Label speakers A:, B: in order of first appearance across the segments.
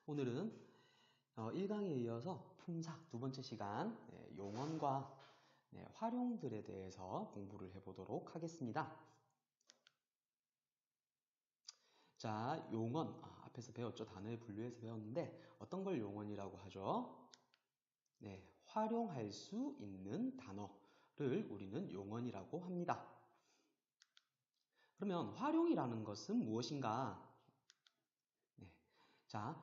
A: 오늘은 1강에 이어서 품사 두 번째 시간 용언과 활용들에 대해서 공부를 해보도록 하겠습니다. 자, 용언 앞에서 배웠죠. 단어의 분류에서 배웠는데 어떤 걸 용언이라고 하죠? 활용할 수 있는 단어를 우리는 용언이라고 합니다. 그러면 활용이라는 것은 무엇인가? 자,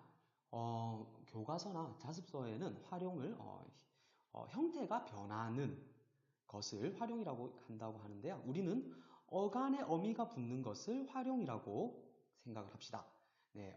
A: 교과서나 자습서에는 활용을 형태가 변하는 것을 활용이라고 한다고 하는데요. 우리는 어간에 어미가 붙는 것을 활용이라고 생각을 합시다.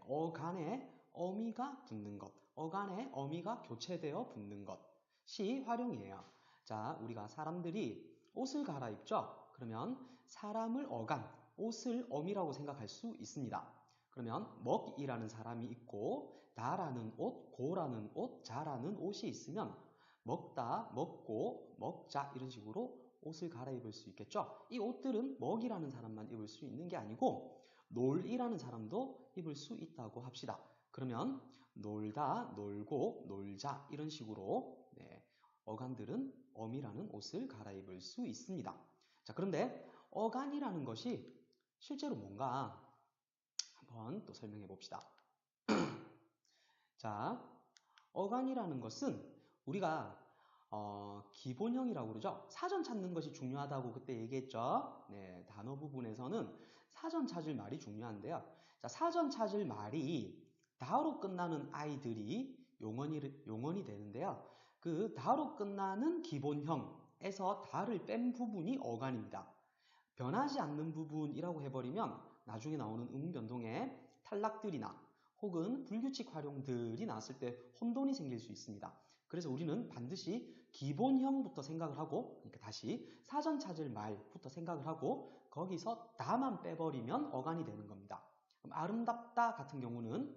A: 어간에 어미가 붙는 것, 어간에 어미가 교체되어 붙는 것이 활용이에요. 자, 우리가 사람들이 옷을 갈아입죠. 그러면 사람을 어간, 옷을 어미라고 생각할 수 있습니다. 그러면 먹이라는 사람이 있고 다라는 옷, 고라는 옷, 자라는 옷이 있으면 먹다, 먹고, 먹자 이런 식으로 옷을 갈아입을 수 있겠죠. 이 옷들은 먹이라는 사람만 입을 수 있는 게 아니고 놀이라는 사람도 입을 수 있다고 합시다. 그러면 놀다, 놀고, 놀자 이런 식으로 어간들은 어미라는 옷을 갈아입을 수 있습니다. 자, 그런데 어간이라는 것이 실제로 뭔가 한번 또 설명해 봅시다. 자, 어간이라는 것은 우리가 기본형이라고 그러죠. 사전 찾는 것이 중요하다고 그때 얘기했죠. 단어 부분에서는 사전 찾을 말이 중요한데요. 자, 사전 찾을 말이 다로 끝나는 아이들이 용언이 되는데요. 그 다로 끝나는 기본형에서 다를 뺀 부분이 어간입니다. 변하지 않는 부분이라고 해버리면 나중에 나오는 변동에 탈락들이나 혹은 불규칙 활용들이 나왔을 때 혼돈이 생길 수 있습니다. 그래서 우리는 반드시 기본형부터 생각을 하고, 그러니까 다시 사전 찾을 말부터 생각을 하고 거기서 다만 빼버리면 어간이 되는 겁니다. 그럼 아름답다 같은 경우는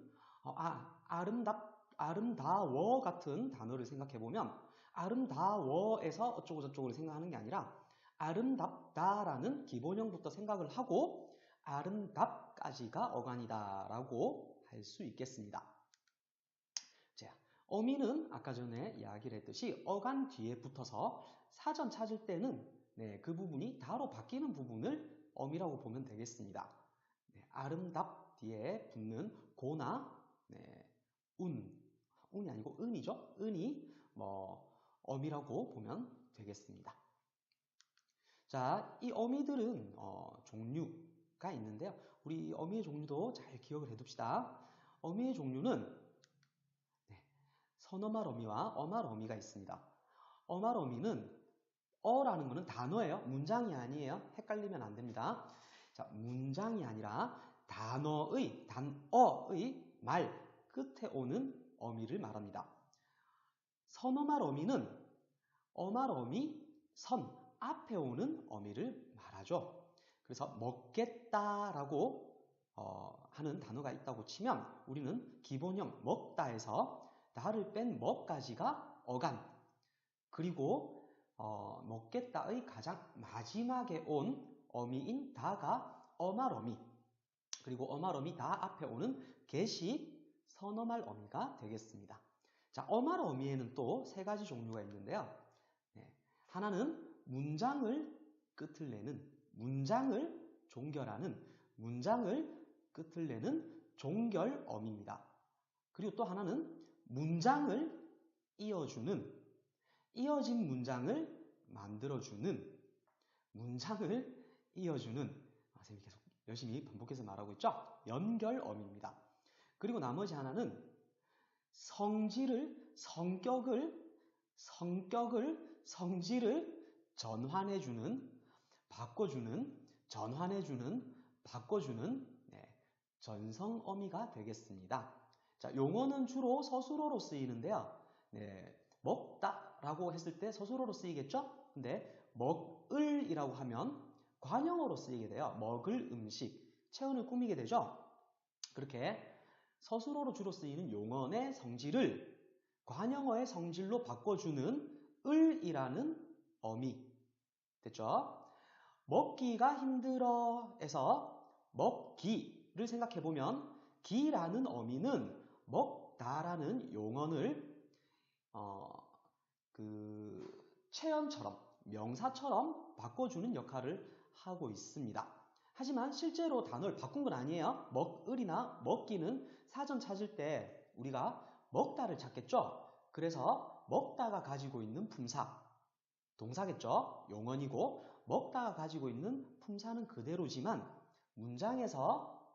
A: 아름다워 같은 단어를 생각해보면 아름다워에서 어쩌고 저쩌고를 생각하는 게 아니라 아름답다라는 기본형부터 생각을 하고 아름답까지가 어간이다 라고 할 수 있겠습니다. 자, 어미는 아까 전에 이야기를 했듯이 어간 뒤에 붙어서 사전 찾을 때는 그 부분이 다로 바뀌는 부분을 어미라고 보면 되겠습니다. 아름답 뒤에 붙는 고나 운이 아니고 은이죠. 은이 어미라고 보면 되겠습니다. 자, 이 어미들은 종류가 있는데요. 우리 어미의 종류도 잘 기억을 해둡시다. 어미의 종류는 선어말 어미와 어말 어미가 있습니다. 어말 어미는 어라는 것은 단어예요. 문장이 아니에요. 헷갈리면 안 됩니다. 자, 문장이 아니라 단어의 말 끝에 오는 어미를 말합니다. 선어말 어미는 어말 어미 선 앞에 오는 어미를 말하죠. 그래서 먹겠다라고 하는 단어가 있다고 치면 우리는 기본형 먹다에서 다를 뺀 먹까지가 어간, 그리고 먹겠다의 가장 마지막에 온 어미인 다가 어말어미, 그리고 어말어미 다 앞에 오는 get이 선어말 어미가 되겠습니다. 자, 어말어미에는 또 세 가지 종류가 있는데요. 하나는 문장을 끝을 내는, 문장을 종결하는, 문장을 끝을 내는 종결어미입니다. 그리고 또 하나는 문장을 이어주는, 이어진 문장을 만들어주는, 문장을 이어주는, 선생님이 계속 열심히 반복해서 말하고 있죠? 연결어미입니다. 그리고 나머지 하나는 성질을 전환해주는, 바꿔주는, 전환해주는, 바꿔주는 전성어미가 되겠습니다. 자, 용어는 주로 서술어로 쓰이는데요. 먹다라고 했을 때 서술어로 쓰이겠죠? 근데 먹을이라고 하면 관형어로 쓰이게 돼요. 먹을 음식, 체온을 꾸미게 되죠? 그렇게 서술어로 주로 쓰이는 용언의 성질을 관형어의 성질로 바꿔주는 을이라는 어미. 됐죠? 먹기가 힘들어에서 먹기를 생각해보면 기라는 어미는 먹다라는 용언을 체언처럼 명사처럼 바꿔주는 역할을 하고 있습니다. 하지만 실제로 단어를 바꾼 건 아니에요. 먹을이나 먹기는 사전 찾을 때 우리가 먹다를 찾겠죠. 그래서 먹다가 가지고 있는 품사, 동사겠죠. 용언이고 먹다가 가지고 있는 품사는 그대로지만 문장에서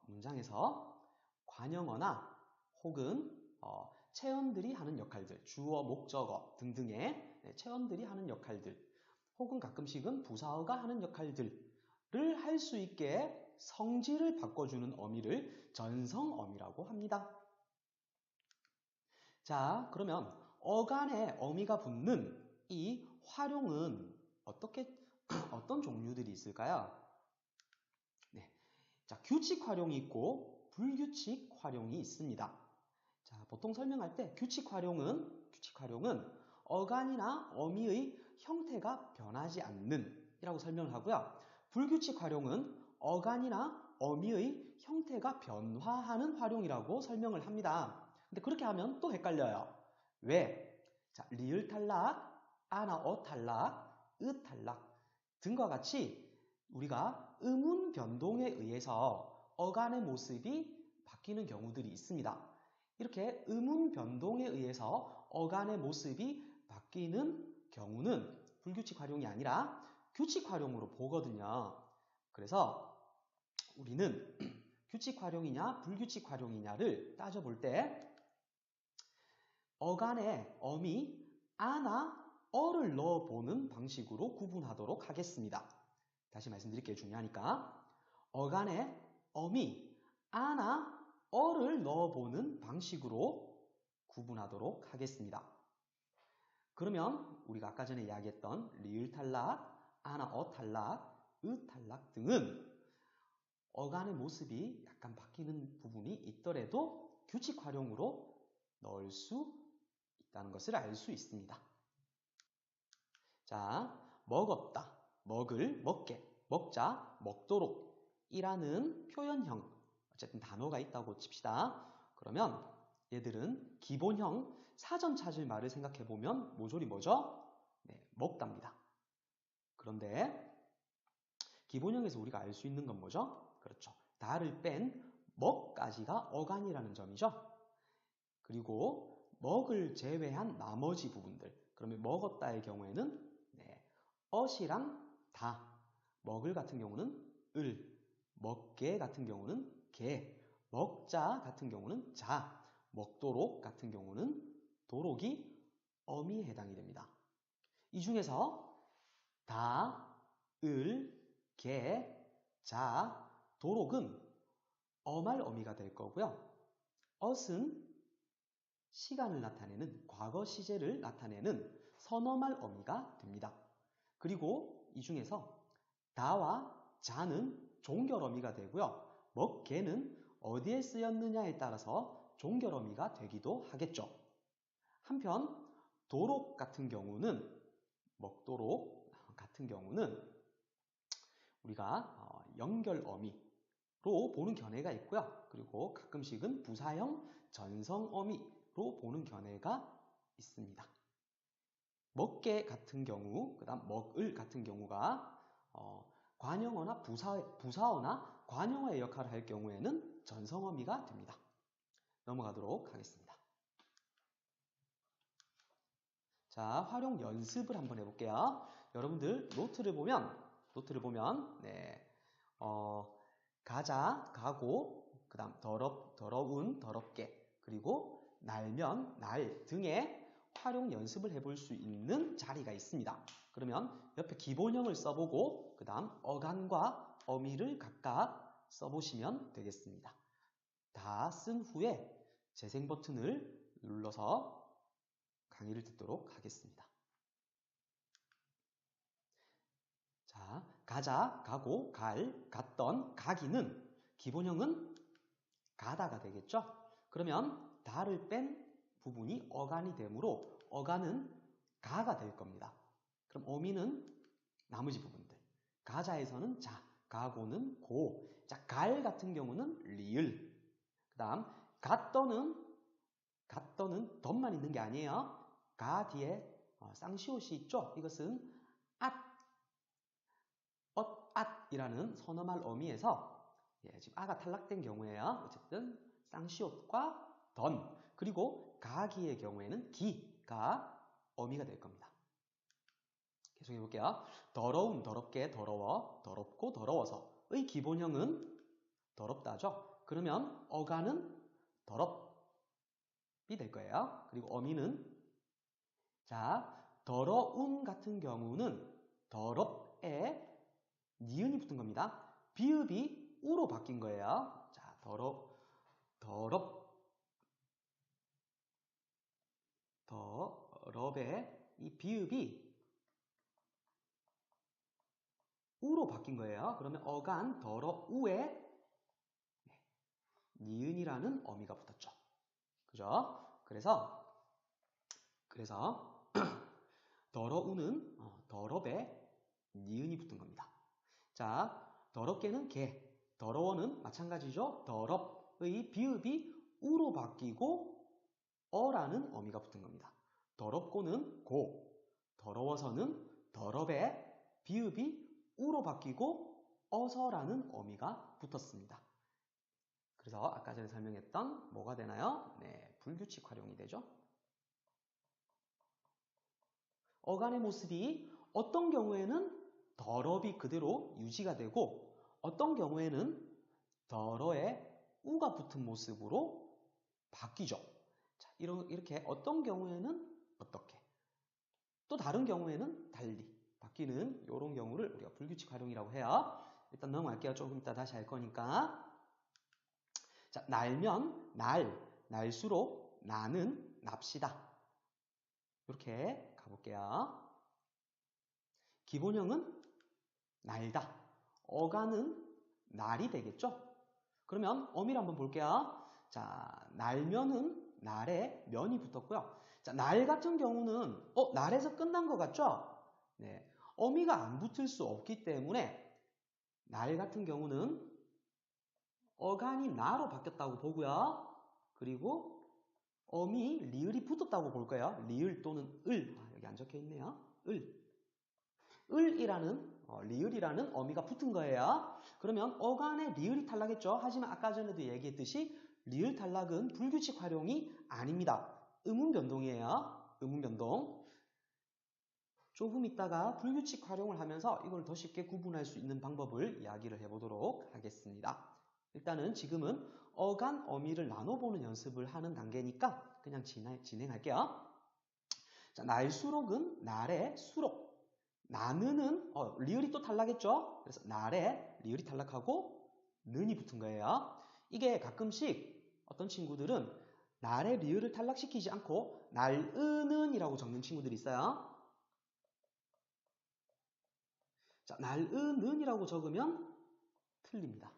A: 관형어나 혹은 체언들이 하는 역할들, 주어, 목적어 등등의 체언들이 하는 역할들, 혹은 가끔씩은 부사어가 하는 역할들을 할 수 있게 성질을 바꿔주는 어미를 전성어미라고 합니다. 자, 그러면 어간에 어미가 붙는 이 활용은 어떤 종류들이 있을까요? 네. 자, 규칙 활용이 있고 불규칙 활용이 있습니다. 자, 보통 설명할 때 규칙 활용은 어간이나 어미의 형태가 변하지 않는 이라고 설명을 하고요. 불규칙 활용은 어간이나 어미의 형태가 변화하는 활용이라고 설명을 합니다. 근데 그렇게 하면 또 헷갈려요. 왜? 자, 리을 탈락, 아나 어 탈락, 으 탈락 등과 같이 우리가 음운 변동에 의해서 어간의 모습이 바뀌는 경우들이 있습니다. 이렇게 음운 변동에 의해서 어간의 모습이 바뀌는 경우는 불규칙 활용이 아니라 규칙 활용으로 보거든요. 그래서 우리는 규칙 활용이냐 불규칙 활용이냐를 따져볼 때 어간에 어미, 아나, 어를 넣어보는 방식으로 구분하도록 하겠습니다. 다시 말씀드릴게요. 중요하니까. 어간에 어미, 아나, 어를 넣어보는 방식으로 구분하도록 하겠습니다. 그러면 우리가 아까 전에 이야기했던 리을 탈락, 아나, 어 탈락, 으 탈락 등은 어간의 모습이 약간 바뀌는 부분이 있더라도 규칙 활용으로 넣을 수 있다는 것을 알 수 있습니다. 자, 먹었다, 먹을, 먹게, 먹자, 먹도록 이라는 표현형, 어쨌든 단어가 있다고 칩시다. 그러면 얘들은 기본형, 사전 찾을 말을 생각해보면 모조리 뭐죠? 네, 먹답니다. 그런데 기본형에서 우리가 알 수 있는 건 뭐죠? 그렇죠. 다를 뺀 먹까지가 어간이라는 점이죠. 그리고 먹을 제외한 나머지 부분들, 그러면 먹었다의 경우에는 엇이랑 다, 먹을 같은 경우는 을, 먹게 같은 경우는 게, 먹자 같은 경우는 자, 먹도록 같은 경우는 도록이 어미에 해당이 됩니다. 이 중에서 다, 을, 게, 자, 도록은 어말 어미가 될 거고요. 엇은 시간을 나타내는 과거 시제를 나타내는 선어말 어미가 됩니다. 그리고 이 중에서 다와 자는 종결 어미가 되고요. 먹게는 어디에 쓰였느냐에 따라서 종결 어미가 되기도 하겠죠. 한편 도록 같은 경우는 먹도록 같은 경우는 우리가 연결 어미로 보는 견해가 있고요. 그리고 가끔씩은 부사형 전성 어미로 보는 견해가 있습니다. 먹게 같은 경우, 그 다음 먹을 같은 경우가 관형어나 부사어나 관형어의 역할을 할 경우에는 전성어미가 됩니다. 넘어가도록 하겠습니다. 자, 활용 연습을 한번 해볼게요. 여러분들 노트를 보면 가자, 가고, 그 다음 더러운, 더럽게, 그리고 날면, 날 등의 활용 연습을 해볼 수 있는 자리가 있습니다. 그러면 옆에 기본형을 써보고 그 다음 어간과 어미를 각각 써보시면 되겠습니다. 다 쓴 후에 재생 버튼을 눌러서 강의를 듣도록 하겠습니다. 자, 가자, 가고, 갈, 갔던, 가기는 기본형은 가다가 되겠죠? 그러면 다를 뺀 부분이 어간이 되므로 어간은 가가 될 겁니다. 그럼 어미는 나머지 부분들. 가자에서는 자, 가고는 고. 자, 갈 같은 경우는 리을. 그 다음 갔던은 갓 또는 덧만 있는 게 아니에요. 가 뒤에 쌍시옷이 있죠. 이것은 앗, 앗이라는 선어말 어미에서 지금 아가 탈락된 경우에요. 어쨌든 쌍시옷과 던 그리고 가기의 경우에는 기가 어미가 될 겁니다. 계속 해볼게요. 더러움, 더럽게, 더러워, 더럽고, 더러워서의 기본형은 더럽다죠. 그러면 어간은 더럽이 될 거예요. 그리고 어미는 더러운 같은 경우는 더럽에 니은이 붙은 겁니다. 비읍이 우로 바뀐 거예요. 자, 더럽에 이 비읍이 우로 바뀐 거예요. 그러면 어간 더러우에 니은이라는 어미가 붙었죠. 그죠? 그래서 더러우는 더럽에 니은이 붙은 겁니다. 자, 더럽게는 개, 더러워는 마찬가지죠. 더럽의 비읍이 우로 바뀌고 어라는 어미가 붙은 겁니다. 더럽고는 고, 더러워서는 더럽에 비읍이 우로 바뀌고 어서라는 어미가 붙었습니다. 그래서 아까 전에 설명했던 뭐가 되나요? 네, 불규칙 활용이 되죠. 어간의 모습이 어떤 경우에는 더럽이 그대로 유지가 되고 어떤 경우에는 더러에 우가 붙은 모습으로 바뀌죠. 자, 이렇게 어떤 경우에는 어떻게 또 다른 경우에는 달리 바뀌는 이런 경우를 우리가 불규칙 활용이라고 해요. 일단 넘어갈게요. 조금 이따 다시 할 거니까. 자, 날면 날수록 나는 납시다. 이렇게 가볼게요. 기본형은 날다. 어간은 날이 되겠죠? 그러면 어미를 한번 볼게요. 자, 날면은 날에 면이 붙었고요. 자, 날 같은 경우는 날에서 끝난 것 같죠? 네, 어미가 안 붙을 수 없기 때문에 날 같은 경우는 어간이 나로 바뀌었다고 보고요. 그리고 어미 리을이 붙었다고 볼 거예요. 리을 또는 을. 여기 안 적혀 있네요. 을이라는 리을이라는 어미가 붙은 거예요. 그러면 어간에 리을이 탈락했죠. 하지만 아까 전에도 얘기했듯이 리을 탈락은 불규칙 활용이 아닙니다. 의문 변동이에요. 의문 변동. 조금 있다가 불규칙 활용을 하면서 이걸 더 쉽게 구분할 수 있는 방법을 이야기를 해보도록 하겠습니다. 일단은 지금은 어간, 어미를 나눠보는 연습을 하는 단계니까 그냥 진행할게요. 자, 날수록은 날의 수록. 나는은 리을이 또 탈락했죠. 그래서 날에 리을이 탈락하고 는이 붙은 거예요. 이게 가끔씩 어떤 친구들은 날에 리을을 탈락시키지 않고 날은은이라고 적는 친구들이 있어요. 자, 날은은이라고 적으면 틀립니다.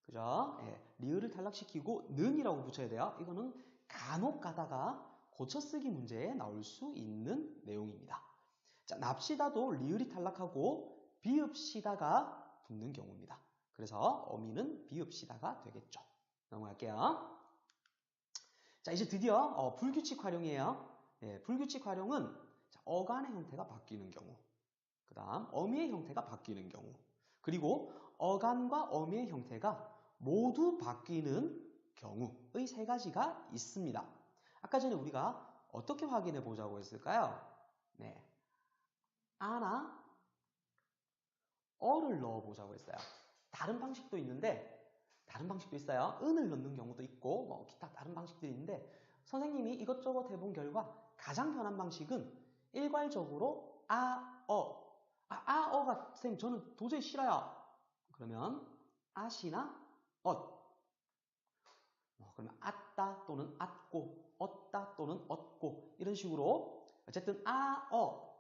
A: 그죠? 예, 리을을 탈락시키고 는이라고 붙여야 돼요. 이거는 간혹 가다가 고쳐쓰기 문제에 나올 수 있는 내용입니다. 자, 납시다도 리을이 탈락하고 비읍시다가 붙는 경우입니다. 그래서 어미는 비읍시다가 되겠죠. 넘어갈게요. 자, 이제 드디어 불규칙 활용이에요. 예, 불규칙 활용은 어간의 형태가 바뀌는 경우, 그 다음 어미의 형태가 바뀌는 경우, 그리고 어간과 어미의 형태가 모두 바뀌는 경우의 세 가지가 있습니다. 아까 전에 우리가 어떻게 확인해 보자고 했을까요? 네, 아나 어를 넣어보자고 했어요. 다른 방식도 있어요. 은을 넣는 경우도 있고 기타 다른 방식들이 있는데 선생님이 이것저것 해본 결과 가장 편한 방식은 일괄적으로 아어가 선생님 저는 도저히 싫어요. 그러면 아시나 그러면 앗다 또는 앗고 얻다 또는 얻고 이런 식으로 어쨌든 앗과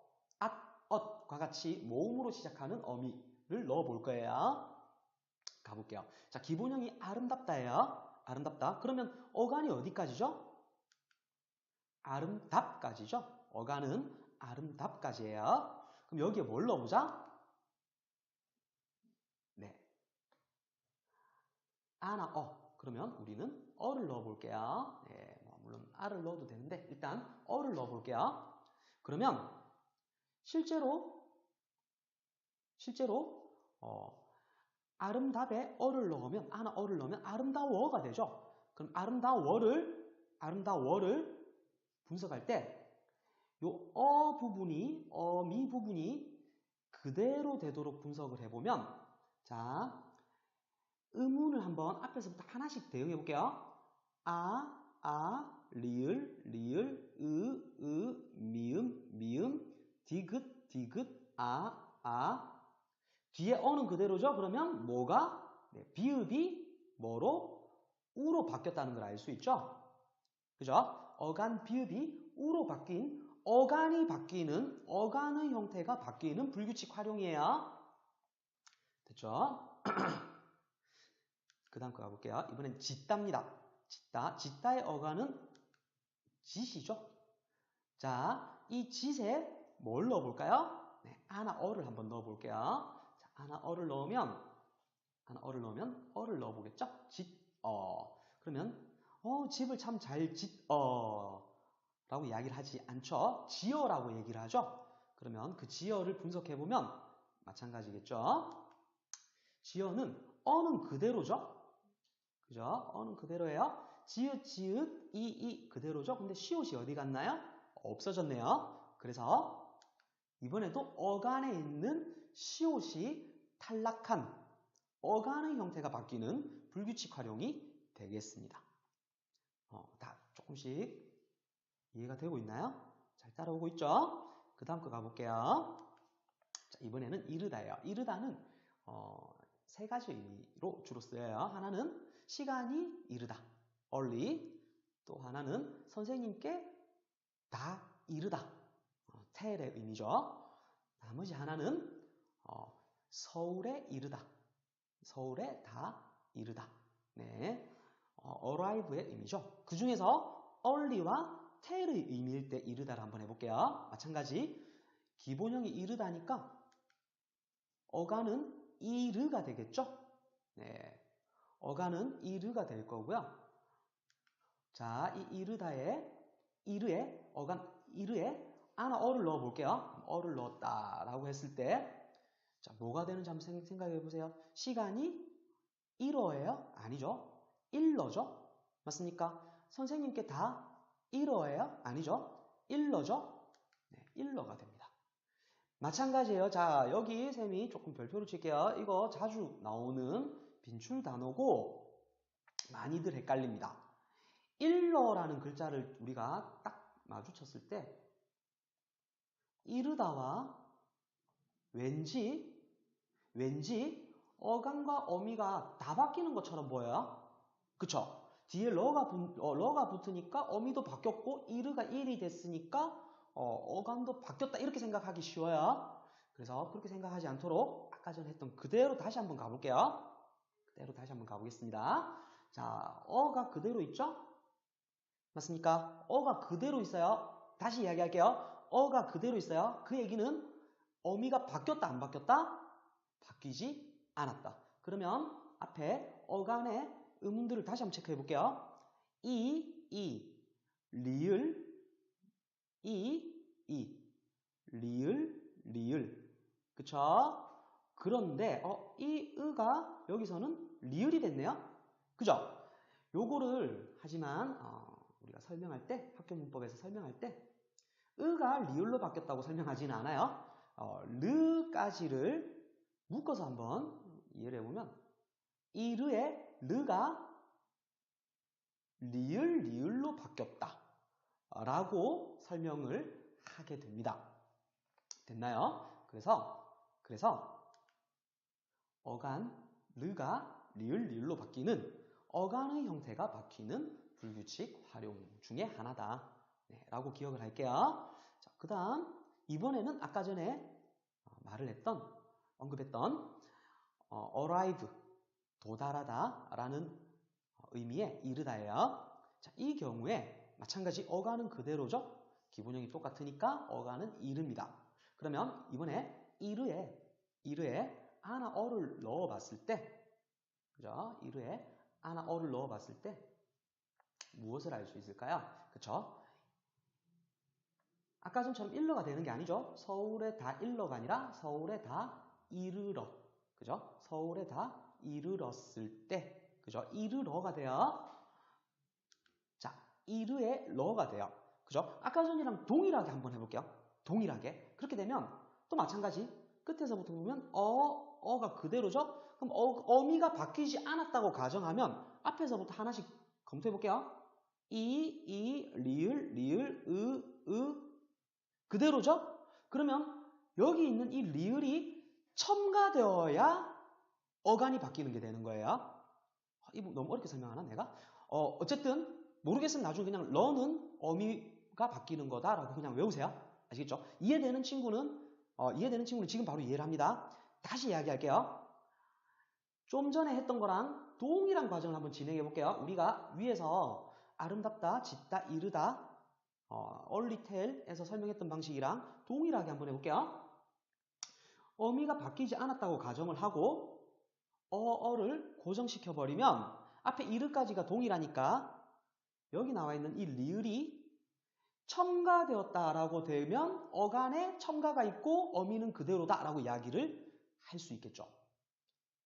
A: 같이 모음으로 시작하는 어미를 넣어 볼 거예요. 가볼게요. 자, 기본형이 아름답다예요. 아름답다. 그러면 어간이 어디까지죠? 아름답까지죠. 어간은 아름답까지예요. 그럼 여기에 뭘 넣어보자? 네, 아나 그러면 우리는 어를 넣어볼게요. 네, 물론 아를 넣어도 되는데 일단 어를 넣어볼게요. 그러면 실제로 아름답에 어를 넣으면 아름다워가 되죠. 그럼 아름다워를 분석할 때 요 어미 부분이 그대로 되도록 분석을 해보면 자 의문을 한번 앞에서부터 하나씩 대응해 볼게요. 리을, 미음, 디귿, 뒤에 어는 그대로죠? 그러면 뭐가? 네, 비읍이 뭐로? 우로 바뀌었다는 걸 알 수 있죠? 그죠? 어간 비읍이 우로 바뀐 어간의 형태가 바뀌는 불규칙 활용이에요. 됐죠? 그 다음 거 가볼게요. 이번엔 짓다입니다. 짓다의 어간은 짓이죠. 자, 이 짓에 뭘 넣어볼까요? 네, 어를 한번 넣어볼게요. 자, 어를 넣으면 어를 넣어보겠죠? 그러면 집을 참 잘 라고 이야기를 하지 않죠. 지어라고 얘기를 하죠. 그러면 그 지어를 분석해보면 마찬가지겠죠. 지어는 어는 그대로죠. 그죠? 어는 그대로예요. 지읒, 이 그대로죠. 근데 시옷이 어디 갔나요? 없어졌네요. 그래서 이번에도 어간에 있는 시옷이 탈락한 어간의 형태가 바뀌는 불규칙 활용이 되겠습니다. 다 조금씩 이해가 되고 있나요? 잘 따라오고 있죠? 그 다음 거 가볼게요. 자, 이번에는 이르다예요. 이르다는 세 가지 의미로 주로 쓰여요. 하나는 시간이 이르다, early. 또 하나는 선생님께 다 이르다, tell의 의미죠. 나머지 하나는 서울에 이르다, 서울에 다 이르다. 네, arrive의 의미죠. 그 중에서 early와 tell의 의미일 때 이르다를 한번 해볼게요. 마찬가지 기본형이 이르다니까 어간은 이르가 되겠죠. 네, 어간은 이르가 될 거고요. 자, 이 이르에 어간 이르에 어를 넣어 볼게요. 어를 넣었다라고 했을 때 자, 뭐가 되는지 한번 생각해 보세요. 시간이 1어예요? 아니죠. 1러죠? 맞습니까? 선생님께 다 1어예요? 아니죠. 1러죠? 네, 1러가 됩니다. 마찬가지예요. 자, 여기 쌤이 조금 별표를 칠게요. 이거 자주 나오는 빈출 단어고 많이들 헷갈립니다. 1러라는 글자를 우리가 딱 마주쳤을 때 이르다와 왠지 어간과 어미가 다 바뀌는 것처럼 보여요. 그쵸? 뒤에 러가 붙으니까 어미도 바뀌었고 이르가 1이 됐으니까 어간도 바뀌었다 이렇게 생각하기 쉬워요. 그래서 그렇게 생각하지 않도록 아까 전에 했던 그대로 다시 한번 가볼게요. 그대로 다시 한번 가보겠습니다. 자, 어가 그대로 있죠? 맞습니까? 어가 그대로 있어요. 다시 이야기할게요. 어가 그대로 있어요. 그 얘기는 어미가 바뀌었다 안 바뀌었다? 바뀌지 않았다. 그러면 앞에 어간의 의문들을 다시 한번 체크해 볼게요. 리을, 리을. 그쵸? 그런데, 이 의가 여기서는 리을이 됐네요? 그죠? 요거를, 하지만, 우리가 설명할 때, 학교 문법에서 설명할 때, 의가 리을로 바뀌었다고 설명하지는 않아요. 르까지를 묶어서 한번 이해를 해보면, 이르의 르가 리을로 바뀌었다 라고 설명을 하게 됩니다. 됐나요? 그래서 어간 르가 리을로 바뀌는 어간의 형태가 바뀌는 불규칙 활용 중에 하나다 라고 기억을 할게요. 자, 그 다음 이번에는 아까 전에 언급했던 arrive 도달하다 라는 의미의 이르다예요. 자, 이 경우에 마찬가지 어간은 그대로죠. 기본형이 똑같으니까 어간은 이릅니다. 그러면 이번에 이르에 어를 넣어봤을 때, 그죠? 이르에 어를 넣어봤을 때 무엇을 알 수 있을까요? 그쵸? 아까 전처럼 일러가 되는 게 아니죠. 서울에 다 일러가 아니라 서울에 다 이르러. 그죠? 서울에 다 이르렀을 때. 그죠? 이르러가 돼요. 자, 이르의 러가 돼요. 그죠? 아까 전이랑 동일하게 한번 해볼게요. 동일하게. 그렇게 되면 또 마찬가지. 끝에서부터 보면 어가 그대로죠? 그럼 어미가 바뀌지 않았다고 가정하면 앞에서부터 하나씩 검토해볼게요. 리을, 그대로죠? 그러면 여기 있는 이 리을이 첨가되어야 어간이 바뀌는 게 되는 거예요. 이거 너무 어렵게 설명하나 내가? 어쨌든 모르겠으면 나중에 그냥 러는 어미가 바뀌는 거다라고 그냥 외우세요. 아시겠죠? 이해되는 친구는 지금 바로 이해를 합니다. 다시 이야기할게요. 좀 전에 했던 거랑 동일한 과정을 한번 진행해 볼게요. 우리가 위에서 아름답다, 짙다, 이르다, 얼리텔에서 설명했던 방식이랑 동일하게 한번 해볼게요. 어미가 바뀌지 않았다고 가정을 하고 어를 고정시켜 버리면 앞에 이르까지가 동일하니까 여기 나와 있는 이 리을이 첨가되었다라고 되면 어간에 첨가가 있고 어미는 그대로다라고 이야기를 할 수 있겠죠.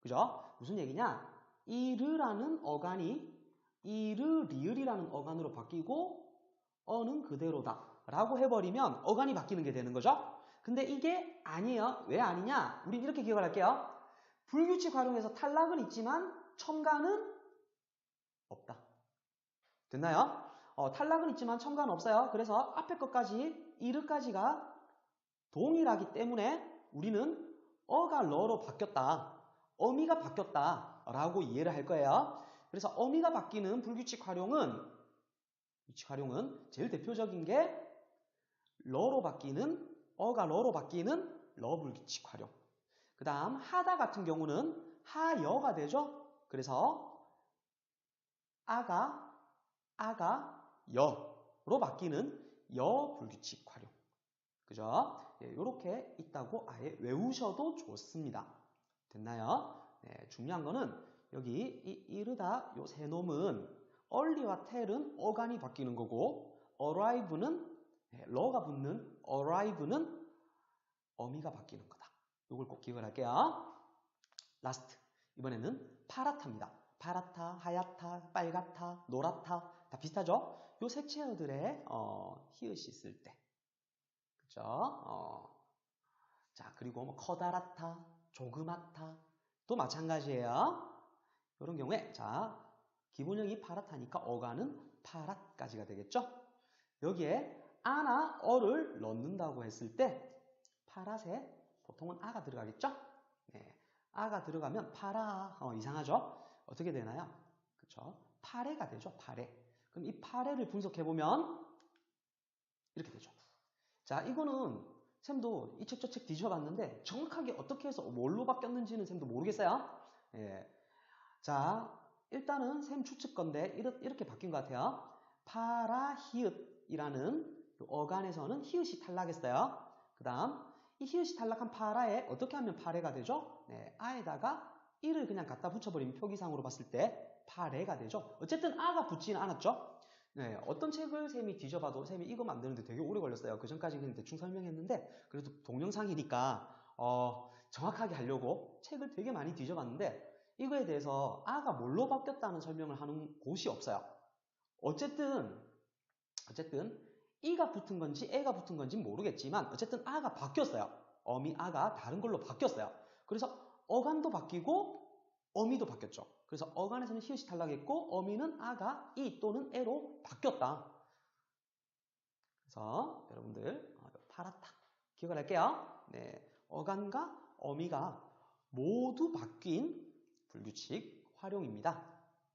A: 그죠? 무슨 얘기냐? 이르라는 어간이 이르 리을이라는 어간으로 바뀌고 어는 그대로다라고 해버리면 어간이 바뀌는 게 되는 거죠. 근데 이게 아니에요. 왜 아니냐? 우린 이렇게 기억을 할게요. 불규칙 활용에서 탈락은 있지만 첨가는 없다. 됐나요? 탈락은 있지만 첨가는 없어요. 그래서 앞에 것까지 이르까지가 동일하기 때문에 우리는 어가 러로 바뀌었다. 어미가 바뀌었다 라고 이해를 할 거예요. 그래서 어미가 바뀌는 불규칙 활용은 제일 대표적인 게 러로 바뀌는 어가 러로 바뀌는 러 불규칙 활용. 그 다음 하다 같은 경우는 하여가 되죠. 그래서 아가 여로 바뀌는 여 불규칙 활용. 그죠? 이렇게 있다고 아예 외우셔도 좋습니다. 됐나요? 네, 중요한 거는 여기 이 이르다 요 세 놈은 early와 tell은 어간이 바뀌는 거고 arrive는 러가 붙는 arrive는 어미가 바뀌는 거다. 이걸 꼭 기억을 할게요. 라스트. 이번에는 파랗다입니다. 파랗다, 하얗다, 빨갛다, 노랗다 다 비슷하죠? 요 색채어들의 히읗이 있을 때. 그죠? 자, 그리고 뭐 커다랗다, 조그맣다 또 마찬가지예요. 이런 경우에 자, 기본형이 파랗다니까 어간은 파랗까지가 되겠죠? 여기에 아나 어를 넣는다고 했을 때 파랗에 보통은 아가 들어가겠죠? 네, 아가 들어가면 파라 이상하죠? 어떻게 되나요? 그쵸? 파래가 되죠. 파래. 그럼 이 파래를 분석해보면 이렇게 되죠. 자, 이거는 쌤도 이 책 저 책 뒤져봤는데 정확하게 어떻게 해서 뭘로 바뀌었는지는 쌤도 모르겠어요. 예. 자, 일단은 쌤 추측 건데 이렇게 바뀐 것 같아요. 파라 히읗이라는 어간에서는 히읗이 탈락했어요. 그 다음 이 히읗이 탈락한 파라에 어떻게 하면 파래가 되죠? 네, 아에다가 이를 그냥 갖다 붙여버리면 표기상으로 봤을 때 파래가 되죠. 어쨌든 아가 붙지는 않았죠. 네, 어떤 책을 쌤이 뒤져봐도 쌤이 이거 만드는데 되게 오래 걸렸어요. 그 전까지 그냥 대충 설명했는데 그래도 동영상이니까 정확하게 하려고 책을 되게 많이 뒤져봤는데 이거에 대해서 아가 뭘로 바뀌었다는 설명을 하는 곳이 없어요. 어쨌든 이가 붙은 건지 애가 붙은 건지 모르겠지만 어쨌든 아가 바뀌었어요. 어미 아가 다른 걸로 바뀌었어요. 그래서 어간도 바뀌고 어미도 바뀌었죠. 그래서 어간에서는 히읗이 탈락했고 어미는 아가 이 또는 애로 바뀌었다. 그래서 여러분들 파랗다 기억을 할게요. 네, 어간과 어미가 모두 바뀐 불규칙 활용입니다.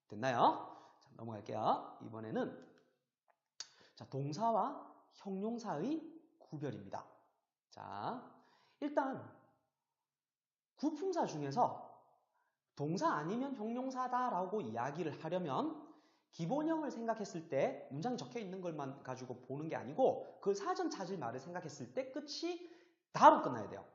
A: 됐나요? 자, 넘어갈게요. 이번에는 자, 동사와 형용사의 구별입니다. 자, 일단 구품사 중에서 동사 아니면 형용사다라고 이야기를 하려면 기본형을 생각했을 때 문장이 적혀 있는 것만 가지고 보는 게 아니고 그 사전 찾을 말을 생각했을 때 끝이 다로 끝나야 돼요.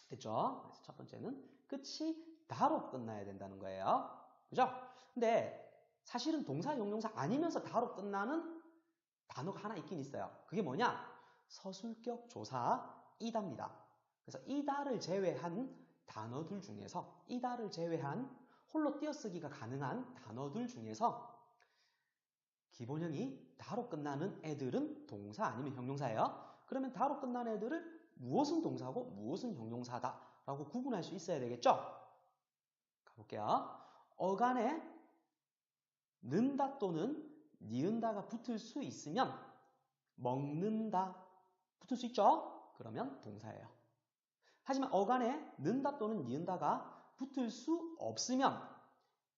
A: 됐죠? 그래서 첫 번째는 끝이 다로 끝나야 된다는 거예요. 그죠? 근데 사실은 동사, 형용사 아니면서 다로 끝나는 단어가 하나 있긴 있어요. 그게 뭐냐? 서술격 조사 이다입니다. 그래서 이다를 제외한 단어들 중에서 이다를 제외한 홀로 띄어쓰기가 가능한 단어들 중에서 기본형이 다로 끝나는 애들은 동사 아니면 형용사예요. 그러면 다로 끝나는 애들을 무엇은 동사고 무엇은 형용사다라고 구분할 수 있어야 되겠죠? 가볼게요. 어간에 는다 또는 니은다가 붙을 수 있으면 먹는다 붙을 수 있죠? 그러면 동사예요. 하지만 어간에 는다 또는 니은다가 붙을 수 없으면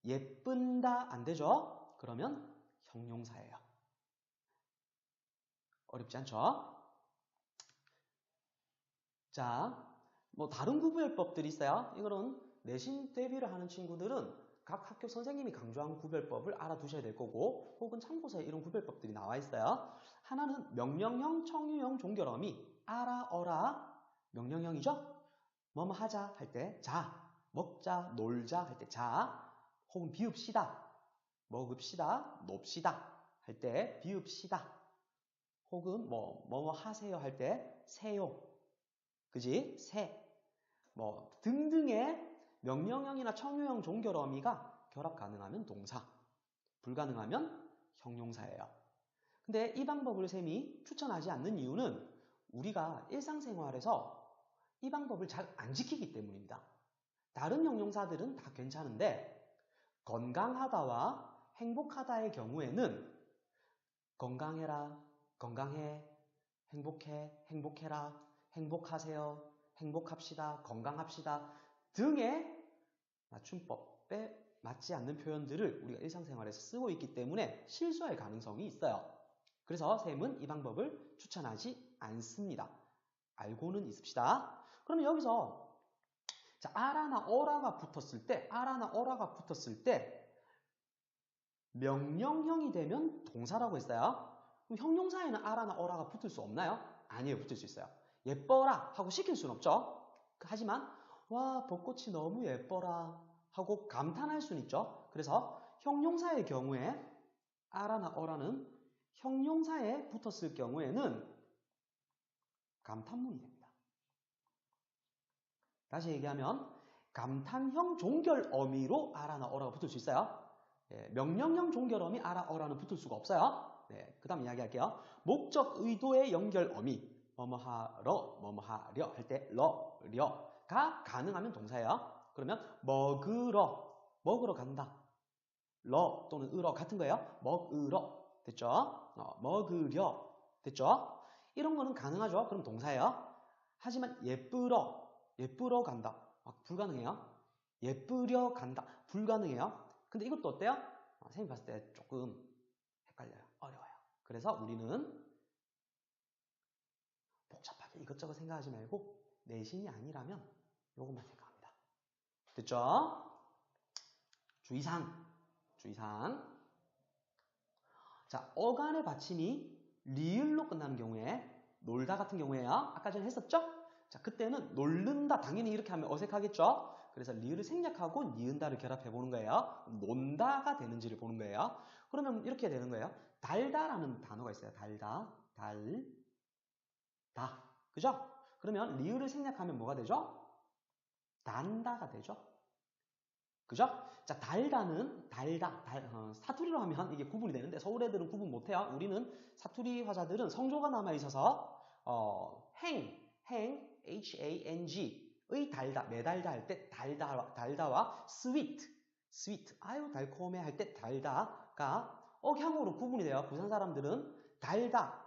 A: 예쁜다 안 되죠? 그러면 형용사예요. 어렵지 않죠? 자, 뭐 다른 구별법들이 있어요. 이거는 내신 대비를 하는 친구들은 각 학교 선생님이 강조한 구별법을 알아두셔야 될 거고 혹은 참고서에 이런 구별법들이 나와 있어요. 하나는 명령형, 청유형, 종결어미 알아, 어라 명령형이죠. 뭐뭐 하자 할 때 자, 먹자, 놀자 할 때 자, 혹은 비읍시다, 먹읍시다, 놉시다 할 때 비읍시다, 혹은 뭐뭐 하세요 할 때 세요, 그지? 세, 뭐 등등의 명령형이나 청유형 종결어미가 결합 가능하면 동사, 불가능하면 형용사예요. 근데 이 방법을 쌤이 추천하지 않는 이유는 우리가 일상생활에서 이 방법을 잘 안 지키기 때문입니다. 다른 형용사들은 다 괜찮은데 건강하다와 행복하다의 경우에는 건강해라, 건강해, 행복해, 행복해라, 행복하세요, 행복합시다, 건강합시다 등의 맞춤법에 맞지 않는 표현들을 우리가 일상생활에서 쓰고 있기 때문에 실수할 가능성이 있어요. 그래서 쌤은 이 방법을 추천하지 않습니다. 알고는 있읍시다. 그러면 여기서 자, 아라나 어라가 붙었을 때, 아라나 어라가 붙었을 때 명령형이 되면 동사라고 했어요. 그럼 형용사에는 아라나 어라가 붙을 수 없나요? 아니에요, 붙을 수 있어요. 예뻐라 하고 시킬 수는 없죠. 하지만 와, 벚꽃이 너무 예뻐라 하고 감탄할 수는 있죠. 그래서 형용사의 경우에 아라나 어라는 형용사에 붙었을 경우에는 감탄문이 됩니다. 다시 얘기하면 감탄형 종결어미로 아라나 어라가 붙을 수 있어요. 명령형 종결어미 아라 어라는 붙을 수가 없어요. 그 다음 이야기할게요. 목적 의도의 연결어미 뭐뭐하러 뭐뭐하려 할 때 려가 가능하면 동사예요. 그러면 먹으러 간다. 러 또는 으러 같은 거예요. 먹으러 됐죠? 먹으려 됐죠? 이런 거는 가능하죠. 그럼 동사예요. 하지만 예쁘러 간다. 불가능해요. 예쁘려 간다. 불가능해요. 근데 이것도 어때요? 선생님 봤을 때 조금 헷갈려요. 어려워요. 그래서 우리는 복잡하게 이것저것 생각하지 말고 내신이 아니라면 이것만 생각합니다. 됐죠? 주의사항. 자, 어간의 받침이 리을로 끝나는 경우에 놀다 같은 경우에요. 아까 전에 했었죠? 자, 그때는 놀른다. 당연히 이렇게 하면 어색하겠죠? 그래서 리을을 생략하고 니은다를 결합해 보는 거예요. 논다가 되는지를 보는 거예요. 그러면 이렇게 되는 거예요. 달다라는 단어가 있어요. 달다. 그죠? 그러면 리을을 생략하면 뭐가 되죠? 단다가 되죠? 그죠? 자, 달다는 사투리로 하면 이게 구분이 되는데 서울 애들은 구분 못해요. 우리는 사투리 화자들은 성조가 남아있어서 HANG의 달다, 매달다 할 때 달다와 sweet, 아유 달콤해 할 때 달다가 억향으로 구분이 돼요. 부산 사람들은 달다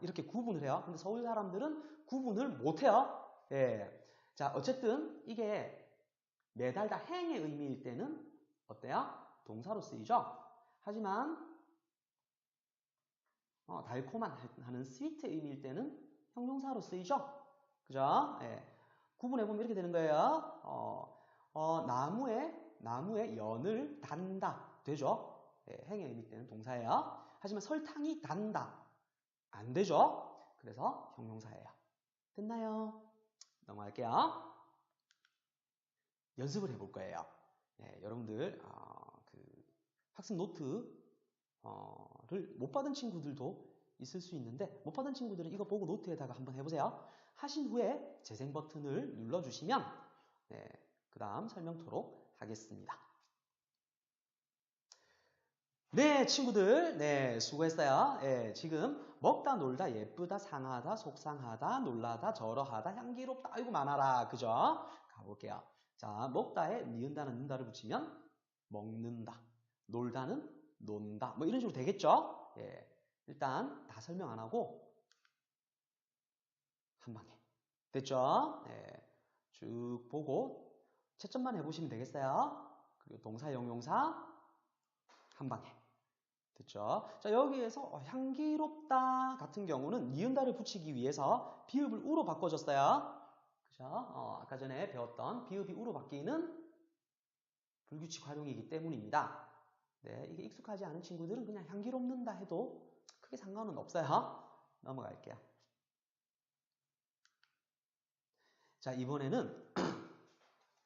A: 이렇게 구분을 해요. 근데 서울 사람들은 구분을 못해요. 예. 자, 어쨌든 이게 매달다 행의 의미일 때는 어때요? 동사로 쓰이죠? 하지만 달콤한 하는 스위트의 의미일 때는 형용사로 쓰이죠? 그죠? 예. 구분해보면 이렇게 되는 거예요. 나무에 연을 단다. 되죠? 예, 행의 의미일 때는 동사예요. 하지만 설탕이 단다. 안 되죠? 그래서 형용사예요. 됐나요? 넘어갈게요. 연습을 해볼 거예요. 네, 여러분들 학습 노트를 못 받은 친구들도 있을 수 있는데 못 받은 친구들은 이거 보고 노트에다가 한번 해보세요. 하신 후에 재생 버튼을 눌러주시면 네, 그 다음 설명토록 하겠습니다. 네, 친구들, 네, 수고했어요. 네, 지금 먹다, 놀다, 예쁘다, 상하다, 속상하다, 놀라다, 저러하다, 향기롭다, 아이고 많아라, 그죠? 가볼게요. 자, 먹다에 니은다는 는다를 붙이면 먹는다, 놀다는 논다, 뭐 이런 식으로 되겠죠? 예, 일단 다 설명 안 하고 한 방에 됐죠? 예, 쭉 보고 채점만 해보시면 되겠어요. 그리고 동사, 형용사 한 방에. 됐죠? 자, 여기에서 향기롭다 같은 경우는 니은다를 붙이기 위해서 비읍을 우로 바꿔줬어요. 그죠? 아까 전에 배웠던 비읍이 우로 바뀌는 불규칙 활용이기 때문입니다. 네, 이게 익숙하지 않은 친구들은 그냥 향기롭는다 해도 크게 상관은 없어요. 넘어갈게요. 자, 이번에는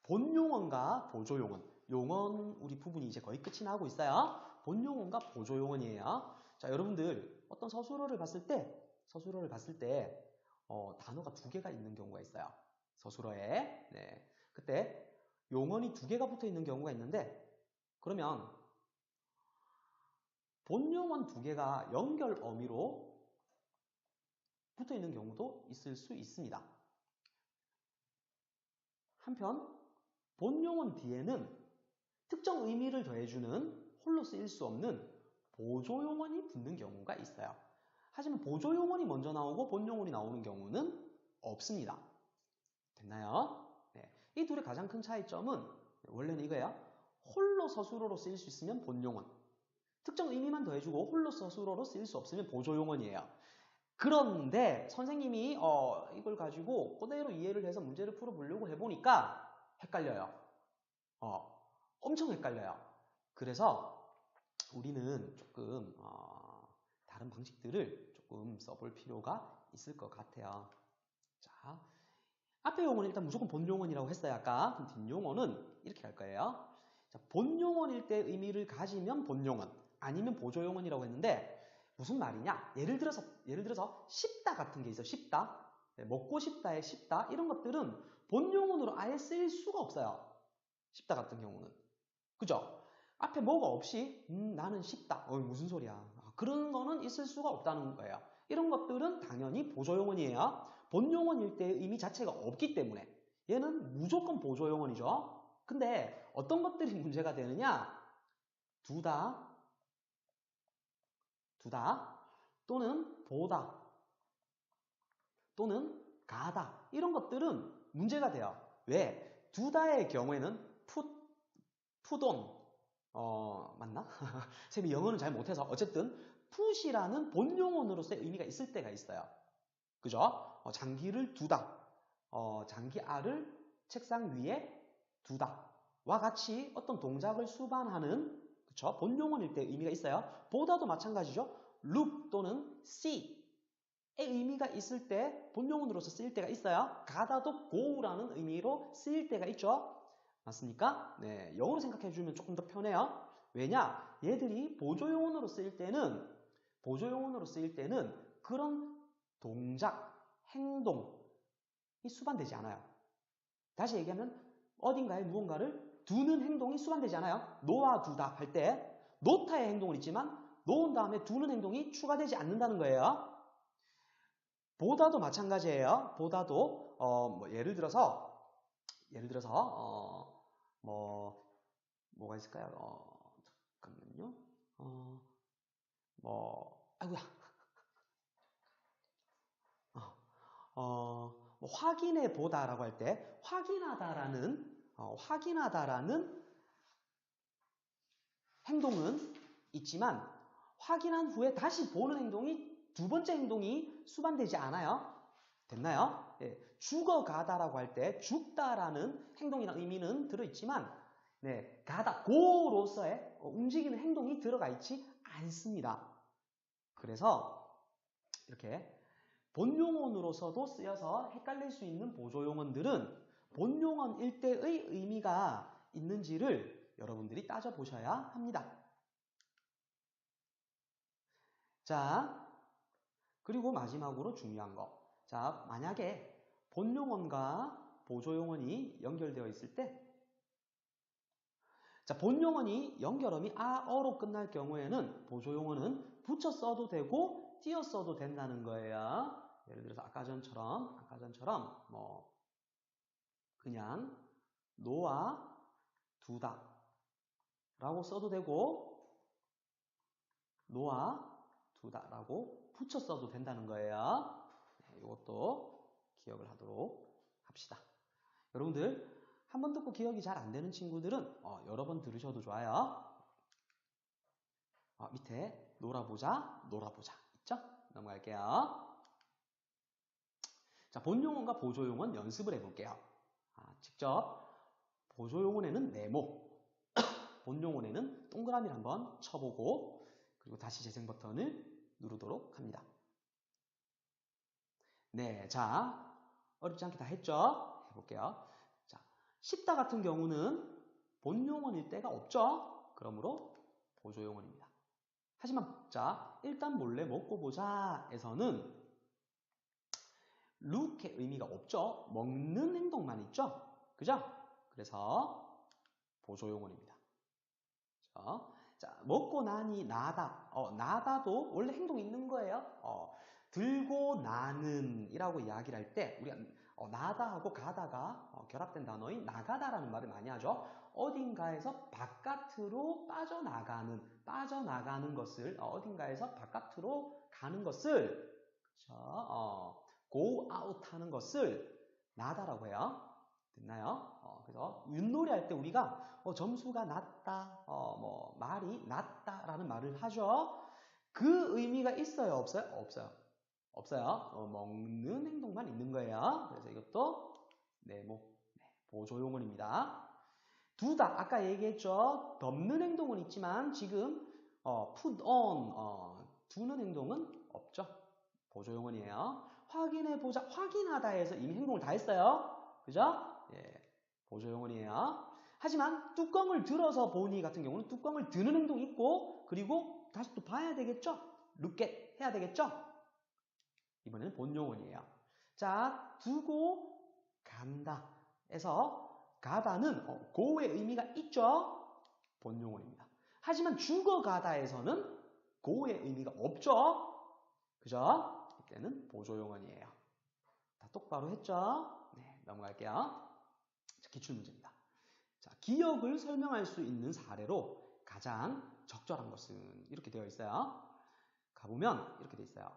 A: 본용언과 보조용언. 용언 우리 부분이 이제 거의 끝이 나고 있어요. 본용언과 보조용언이에요. 자, 여러분들 어떤 서술어를 봤을 때 단어가 두 개가 있는 경우가 있어요. 서술어에. 네. 그때 용언이 두 개가 붙어 있는 경우가 있는데 그러면 본용언 두 개가 연결 어미로 붙어 있는 경우도 있을 수 있습니다. 한편 본용언 뒤에는 특정 의미를 더해주는 홀로 쓰일 수 없는 보조용언이 붙는 경우가 있어요. 하지만 보조용언이 먼저 나오고 본용언이 나오는 경우는 없습니다. 됐나요? 네. 이 둘의 가장 큰 차이점은 원래는 이거예요. 홀로 서술어로 쓰일 수 있으면 본용언. 특정 의미만 더해주고 홀로 서술어로 쓰일 수 없으면 보조용언이에요. 그런데 선생님이 이걸 가지고 그대로 이해를 해서 문제를 풀어보려고 해보니까 헷갈려요. 엄청 헷갈려요. 그래서 우리는 조금 다른 방식들을 조금 써볼 필요가 있을 것 같아요. 자, 앞에 용어는 일단 무조건 본용어이라고 했어요. 아까. 그럼 뒷용어는 이렇게 할 거예요. 자, 본용어일 때 의미를 가지면 본용어, 아니면 보조용어이라고 했는데 무슨 말이냐? 예를 들어서 쉽다 같은 게 있어요. 쉽다. 네, 먹고 싶다에 쉽다. 이런 것들은 본용어로 아예 쓰일 수가 없어요. 쉽다 같은 경우는. 그죠? 앞에 뭐가 없이 나는 쉽다. 무슨 소리야. 그런 거는 있을 수가 없다는 거예요. 이런 것들은 당연히 보조용언이에요. 본용언일 때의 의미 자체가 없기 때문에 얘는 무조건 보조용언이죠. 근데 어떤 것들이 문제가 되느냐? 두다 또는 보다 또는 가다 이런 것들은 문제가 돼요. 왜? 두다의 경우에는 푸돈 맞나? 쌤이 영어는 잘 못해서 어쨌든 풋이라는 본용어로서의 의미가 있을 때가 있어요. 그죠? 장기를 두다. 장기 알을 책상 위에 두다. 와 같이 어떤 동작을 수반하는 그쵸? 본용어일 때 의미가 있어요. 보다도 마찬가지죠. look 또는 see의 의미가 있을 때 본용어로서 쓰일 때가 있어요. 가다도 go라는 의미로 쓰일 때가 있죠. 맞습니까? 네, 영어로 생각해 주면 조금 더 편해요. 왜냐? 얘들이 보조용어로 쓰일 때는 그런 동작, 행동이 수반되지 않아요. 다시 얘기하면 어딘가에 무언가를 두는 행동이 수반되지 않아요. 놓아두다 할 때 놓다의 행동은 있지만 놓은 다음에 두는 행동이 추가되지 않는다는 거예요. 보다도 마찬가지예요. 보다도 예를 들어서 뭐가 있을까요? 잠깐만요. 아이고야. 뭐 확인해 보다라고 할 때 확인하다라는 행동은 있지만 확인한 후에 다시 보는 행동이 두 번째 행동이 수반되지 않아요. 됐나요? 예, 죽어가다라고 할 때 죽다라는 행동이나 의미는 들어있지만 네, 가다, 고로서의 움직이는 행동이 들어가 있지 않습니다. 그래서 이렇게 본용언으로서도 쓰여서 헷갈릴 수 있는 보조용언들은 본용언일 때의 의미가 있는지를 여러분들이 따져보셔야 합니다. 자, 그리고 마지막으로 중요한 거. 자, 만약에 본용언과 보조용언이 연결되어 있을 때, 자, 본용언이 연결음이 아, 어로 끝날 경우에는 보조용언은 붙여 써도 되고 띄어 써도 된다는 거예요. 예를 들어서 아까 전처럼 뭐 그냥 놓아 두다 라고 써도 되고 놓아 두다 라고 붙여 써도 된다는 거예요. 네, 이것도 기억을 하도록 합시다. 여러분들 한 번 듣고 기억이 잘 안 되는 친구들은 여러 번 들으셔도 좋아요. 밑에 놀아보자 있죠? 넘어갈게요. 자, 본용어과 보조용어는 연습을 해볼게요. 직접 보조용어에는 네모, 본용어에는 동그라미를 한번 쳐보고 그리고 다시 재생 버튼을 누르도록 합니다. 네, 자, 어렵지 않게 다 했죠? 해볼게요. 자, 쉽다 같은 경우는 본용어일 때가 없죠? 그러므로 보조용어입니다. 하지만 자, 일단 몰래 먹고 보자 에서는 look의 의미가 없죠? 먹는 행동만 있죠? 그죠? 그래서 보조용어입니다. 자, 먹고 나니 나다. 나다도 원래 행동이 있는 거예요. 들고 나는 이라고 이야기를 할 때 우리가 나다하고 가다가 결합된 단어인 나가다라는 말을 많이 하죠. 어딘가에서 바깥으로 빠져나가는 것을 어딘가에서 바깥으로 가는 것을 그렇죠? go out 하는 것을 나다라고 해요. 됐나요? 그래서 윷놀이 할 때 우리가 점수가 낮다, 뭐 말이 낮다라는 말을 하죠. 그 의미가 있어요, 없어요? 없어요. 먹는 행동만 있는 거예요. 그래서 이것도 네모, 보조용어입니다. 두다, 아까 얘기했죠. 덮는 행동은 있지만 지금 put on, 두는 행동은 없죠. 보조용어이에요. 확인해보자, 확인하다에서 이미 행동을 다 했어요. 그죠? 예, 보조용어이에요. 하지만 뚜껑을 들어서 보니 같은 경우는 뚜껑을 드는 행동이 있고 그리고 다시 또 봐야 되겠죠? look at 해야 되겠죠? 이번에는 본용어이에요. 자, 두고 간다 에서 가다는 go의 의미가 있죠? 본용어입니다. 하지만 죽어가다에서는 go의 의미가 없죠? 그죠? 이때는 보조용어이에요. 다 똑바로 했죠? 네, 넘어갈게요. 자, 기출문제입니다. 자, 기억을 설명할 수 있는 사례로 가장 적절한 것은 이렇게 되어 있어요. 가보면 이렇게 되어 있어요.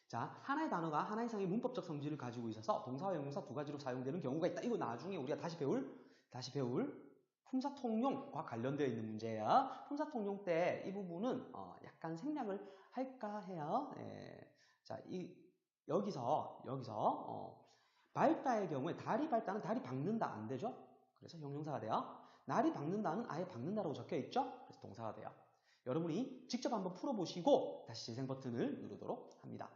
A: 자, 하나의 단어가 하나 이상의 문법적 성질을 가지고 있어서 동사와 형용사 두 가지로 사용되는 경우가 있다. 이거 나중에 우리가 다시 배울 품사통용과 관련되어 있는 문제예요. 품사통용 때 이 부분은 약간 생략을 할까 해요. 예. 자, 여기서 밟다의 경우에 다리 밟다는 다리 박는다 안 되죠? 그래서 형용사가 돼요. 날이 박는다는 아예 박는다라고 적혀 있죠? 그래서 동사가 돼요. 여러분이 직접 한번 풀어보시고 다시 재생 버튼을 누르도록 합니다.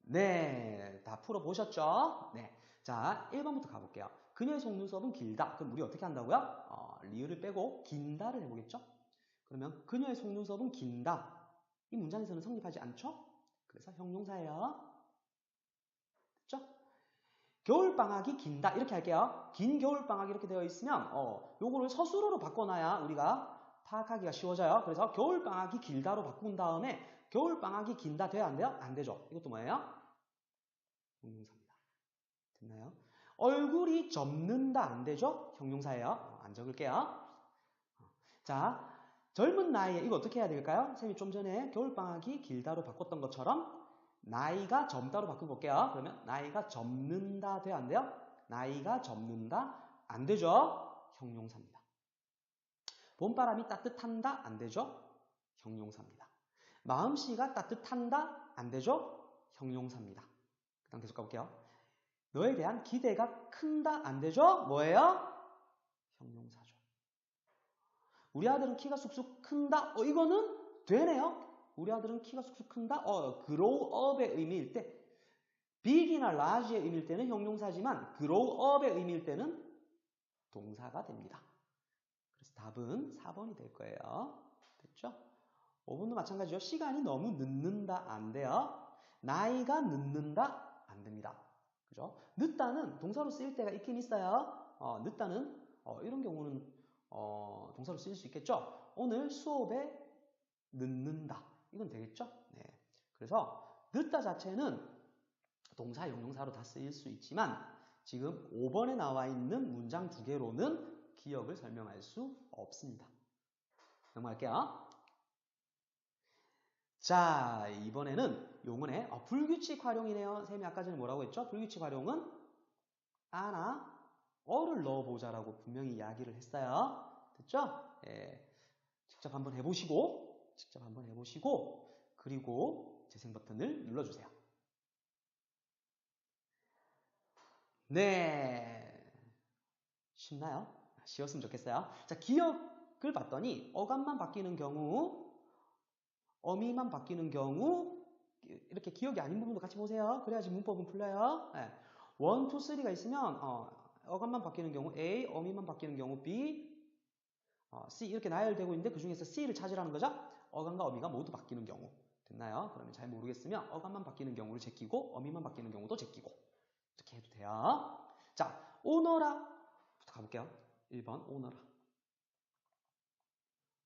A: 네, 다 풀어보셨죠? 네. 자, 1번부터 가볼게요. 그녀의 속눈썹은 길다. 그럼 우리 어떻게 한다고요? 리을을 빼고 긴다를 해보겠죠? 그러면 그녀의 속눈썹은 긴다. 이 문장에서는 성립하지 않죠? 그래서 형용사예요. 됐죠? 겨울방학이 긴다. 이렇게 할게요. 긴 겨울방학이 이렇게 되어 있으면 요거를 서술어로 바꿔놔야 우리가 파악하기가 쉬워져요. 그래서 겨울방학이 길다로 바꾼 다음에 겨울방학이 긴다 돼야 안 돼요? 안 되죠. 이것도 뭐예요? 형용사입니다. 됐나요? 얼굴이 접는다 안 되죠? 형용사예요. 안 적을게요. 자, 젊은 나이에 이거 어떻게 해야 될까요? 선생님이 좀 전에 겨울방학이 길다로 바꿨던 것처럼 나이가 젊다로 바꿔볼게요. 그러면 나이가 접는다 돼요? 안 돼요? 나이가 접는다 안 되죠? 형용사입니다. 봄바람이 따뜻한다 안 되죠? 형용사입니다. 마음씨가 따뜻한다 안 되죠? 형용사입니다. 그 다음 계속 가볼게요. 너에 대한 기대가 큰다 안 되죠? 뭐예요? 형용사죠. 우리 아들은 키가 쑥쑥 큰다. 이거는 되네요. 우리 아들은 키가 쑥쑥 큰다. grow up의 의미일 때 big이나 large의 의미일 때는 형용사지만 grow up의 의미일 때는 동사가 됩니다. 그래서 답은 4번이 될 거예요. 됐죠? 5번도 마찬가지죠. 시간이 너무 늦는다 안 돼요. 나이가 늦는다 안 됩니다. 그죠? 늦다는 동사로 쓰일 때가 있긴 있어요. 늦다는 이런 경우는 동사로 쓰일 수 있겠죠. 오늘 수업에 늦는다. 이건 되겠죠? 네. 그래서 늦다 자체는 동사, 형용사로 다 쓰일 수 있지만 지금 5번에 나와 있는 문장 두 개로는 기억을 설명할 수 없습니다. 넘어갈게요. 자, 이번에는 용언의 불규칙 활용이네요. 쌤이 아까 전에 뭐라고 했죠? 불규칙 활용은 아나 어를 넣어보자라고 분명히 이야기를 했어요. 됐죠? 예, 직접 한번 해보시고 그리고 재생 버튼을 눌러주세요. 네, 쉽나요? 쉬웠으면 좋겠어요. 자, 기억을 봤더니 어감만 바뀌는 경우, 어미만 바뀌는 경우 이렇게 기억이 아닌 부분도 같이 보세요. 그래야지 문법은 풀려요. 네. 1, 2, 3가 있으면 어감만 바뀌는 경우 A, 어미만 바뀌는 경우 B, C 이렇게 나열되고 있는데 그 중에서 C를 찾으라는 거죠. 어감과 어미가 모두 바뀌는 경우. 됐나요? 그러면 잘 모르겠으면 어감만 바뀌는 경우를 제끼고 어미만 바뀌는 경우도 제끼고 이렇게 해도 돼요. 자, 오너라부터 가볼게요. 1번 오너라.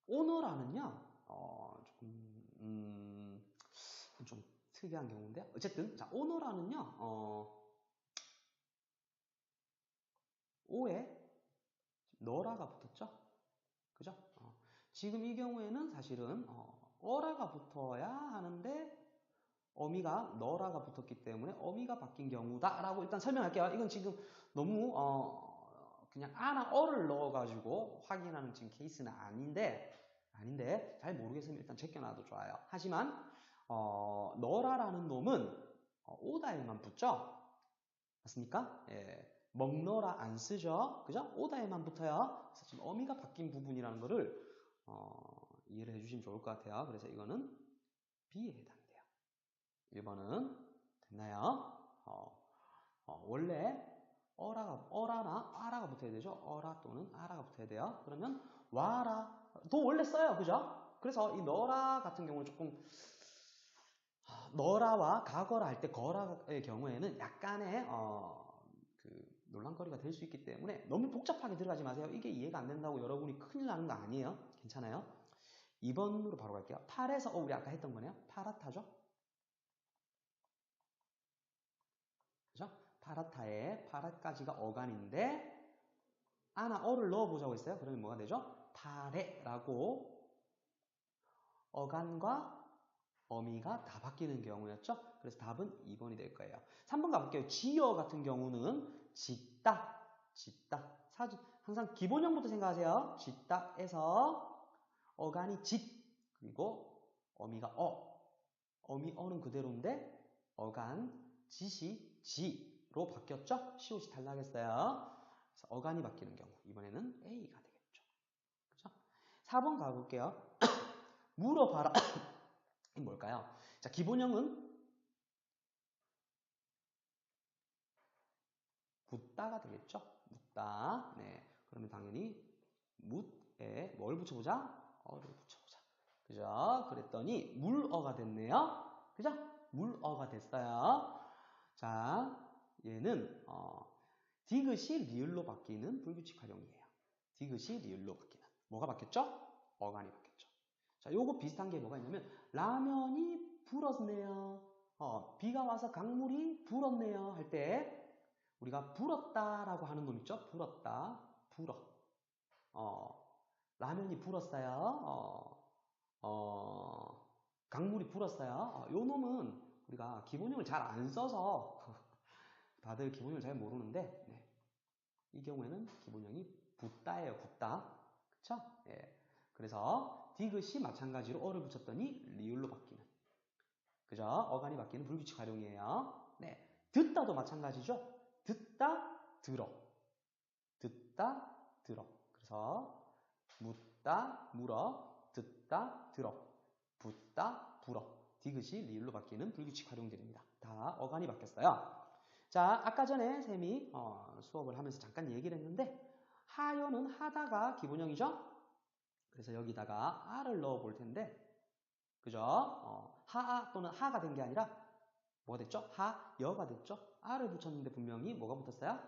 A: 오너라는요. 좀 특이한 경우인데 어쨌든 자 오너라는요. 오에 너라가 붙었죠? 그죠? 지금 이 경우에는 사실은 어라가 붙어야 하는데 어미가 너라가 붙었기 때문에 어미가 바뀐 경우다라고 일단 설명할게요. 이건 지금 너무 그냥 아나 어를 넣어가지고 확인하는 지금 케이스는 아닌데 잘 모르겠으면 일단 제껴놔도 좋아요. 하지만 너라라는 놈은 오다에만 붙죠? 맞습니까? 예. 먹너라 안 쓰죠? 그죠? 오다에만 붙어요. 그래서 지금 어미가 바뀐 부분이라는 거를 이해를 해주시면 좋을 것 같아요. 그래서 이거는 B에 해당돼요. 1번은 됐나요? 원래 어라나 아라가 붙어야 되죠? 어라 또는 아라가 붙어야 돼요. 그러면 와라도 원래 써요. 그죠? 그래서 이 너라 같은 경우는 조금 너라와 가거라 할 때 거라의 경우에는 약간의 논란거리가 될 수 있기 때문에 너무 복잡하게 들어가지 마세요. 이게 이해가 안 된다고 여러분이 큰일 나는 거 아니에요. 괜찮아요? 2번으로 바로 갈게요. 팔에서 우리 아까 했던 거네요. 파라타죠? 그죠? 파라타에 파라까지가 어간인데 아나 어를 넣어보자고 했어요. 그러면 뭐가 되죠? 파레라고 어간과 어미가 다 바뀌는 경우였죠. 그래서 답은 2번이 될 거예요. 3번 가볼게요. 지어 같은 경우는 짓다. 항상 기본형부터 생각하세요. 짓다에서 어간이 짓 그리고 어미가 어미 어는 그대로인데 어간 짓이 지로 바뀌었죠. 시옷이 탈락했어요. 그래서 어간이 바뀌는 경우 이번에는 A가 되겠죠. 그렇죠? 4번 가볼게요. 물어봐라. 이 뭘까요? 자, 기본형은 묻다가 되겠죠? 묻다. 네. 그러면 당연히 묻에 뭘 붙여보자? 어를 붙여보자. 그죠? 그랬더니 물어가 됐네요. 그죠? 물어가 됐어요. 자, 얘는 디귿이 리을로 바뀌는 불규칙 활용이에요. 디귿이 리을로 바뀌는. 뭐가 바뀌었죠? 어간이 바뀌었죠. 자, 요거 비슷한 게 뭐가 있냐면 라면이 불었네요. 비가 와서 강물이 불었네요. 할 때 우리가 불었다라고 하는 놈 있죠? 불었다. 불어. 라면이 불었어요. 강물이 불었어요. 요 놈은 우리가 기본형을 잘 안 써서 다들 기본형을 잘 모르는데 네. 이 경우에는 기본형이 붓다예요. 붓다. 그쵸? 예. 그래서 디귿이 마찬가지로 어를 붙였더니 리을로 바뀌는 그죠? 어간이 바뀌는 불규칙 활용이에요. 네. 듣다도 마찬가지죠? 듣다, 들어. 듣다, 들어. 그래서 묻다, 물어. 듣다, 들어. 붓다, 불어. 디귿이 리을로 바뀌는 불규칙 활용들입니다. 다 어간이 바뀌었어요. 자, 아까 전에 쌤이 수업을 하면서 잠깐 얘기를 했는데 하여는 하다가 기본형이죠? 그래서 여기다가 R을 넣어 볼 텐데, 그죠? 하 또는 하가 된 게 아니라 뭐가 됐죠? 하, 여가 됐죠? R을 붙였는데 분명히 뭐가 붙었어요?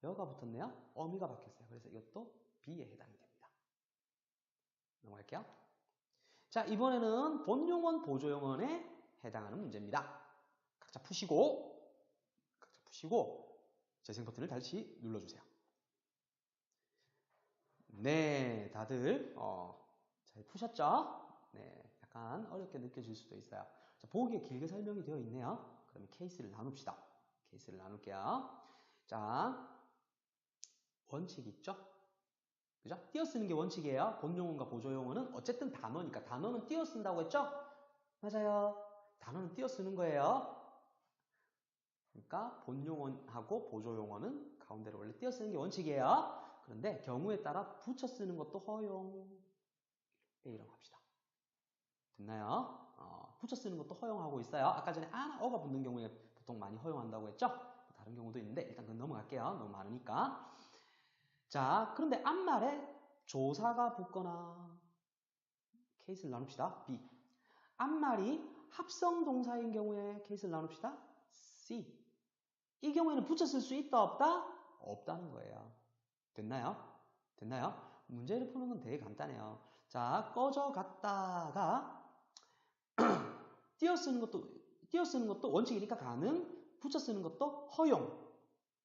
A: 여가 붙었네요. 어미가 박혔어요. 그래서 이것도 B에 해당이 됩니다. 넘어갈게요. 자, 이번에는 본용언, 보조용언에 해당하는 문제입니다. 각자 푸시고 재생 버튼을 다시 눌러주세요. 네, 다들 잘 푸셨죠? 네, 약간 어렵게 느껴질 수도 있어요. 자, 보기에 길게 설명이 되어 있네요. 그러면 케이스를 나눕시다. 케이스를 나눌게요. 자, 원칙 있죠? 그죠? 띄어쓰는 게 원칙이에요. 본용어과 보조용어는 어쨌든 단어니까. 단어는 띄어쓴다고 했죠? 맞아요. 단어는 띄어쓰는 거예요. 그러니까 본용어하고 보조용어는 가운데로 원래 띄어쓰는 게 원칙이에요. 그런데 경우에 따라 붙여 쓰는 것도 허용. A라고 합시다. 됐나요? 붙여 쓰는 것도 허용하고 있어요. 아까 전에 아나 어가 붙는 경우에 보통 많이 허용한다고 했죠? 다른 경우도 있는데 일단 그건 넘어갈게요. 너무 많으니까. 자, 그런데 앞말에 조사가 붙거나 케이스를 나눕시다. B. 앞말이 합성동사인 경우에 케이스를 나눕시다. C. 이 경우에는 붙여 쓸 수 있다 없다? 없다는 거예요. 됐나요? 됐나요? 문제를 푸는 건 되게 간단해요. 자, 꺼져 갔다가 띄어쓰는 것도 원칙이니까 가능, 붙여 쓰는 것도 허용.